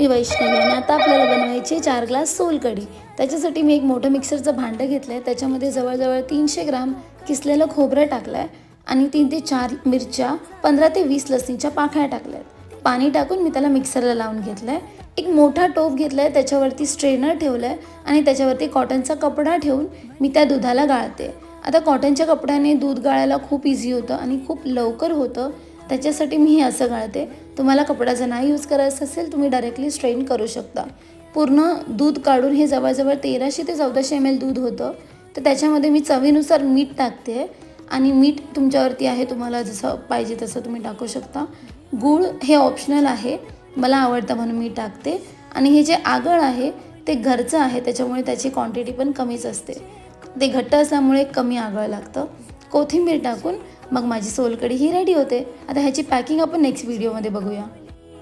मी वैष्णवी आणि आता आपल्याला बनवायची 4 ग्लास सोलकढी। त्याच्यासाठी मी एक मोठं मिक्सरचं भांडं घेतलं आहे। त्याच्यामध्ये जवळजवळ 300 ग्राम किसलेलं खोबरं टाकलं आहे आणि 3 ते 4 मिरच्या, 15 ते 20 लसणीच्या पाकळ्या टाकल्या आहेत। पाणी टाकून मी त्याला मिक्सरला लावून घेतलं आहे। एक मोठा टोप घेतला आहे, त्याच्यावरती स्ट्रेनर ठेवलं आहे आणि त्याच्यावरती कॉटनचा कपडा ठेवून मी त्या दुधाला गाळते। आता कॉटनच्या कपड्याने दूध गाळायला खूप इझी होतं आणि खूप लवकर होतं, त्याच्यासाठी मी हे असं गाळते। तुम्हाला कपड्याचा नाही यूज करायचा असेल तुम्ही डायरेक्टली स्ट्रेन करू शकता। पूर्ण दूध काढून हे जवळजवळ 1300 ते 1400 ml दूध होतं। तर त्याच्यामध्ये मी चवीनुसार मीठ टाकते आणि मीठ तुमच्यावरती आहे, तुम्हाला जसं पाहिजे तसं तुम्ही टाकू शकता। गूळ हे ऑप्शनल आहे, मला आवडतं म्हणून मी टाकते। आणि हे जे आगळ आहे ते घरचं आहे, त्याच्यामुळे त्याची क्वांटिटी पण कमीच असते। ते घट्ट असल्यामुळे कमी आगळ लागतं। कोथिंबीर टाकून मग माझी सोलकढी ही रेडी होते। आता ह्याची पॅकिंग आपण नेक्स्ट व्हिडिओमध्ये बघूया।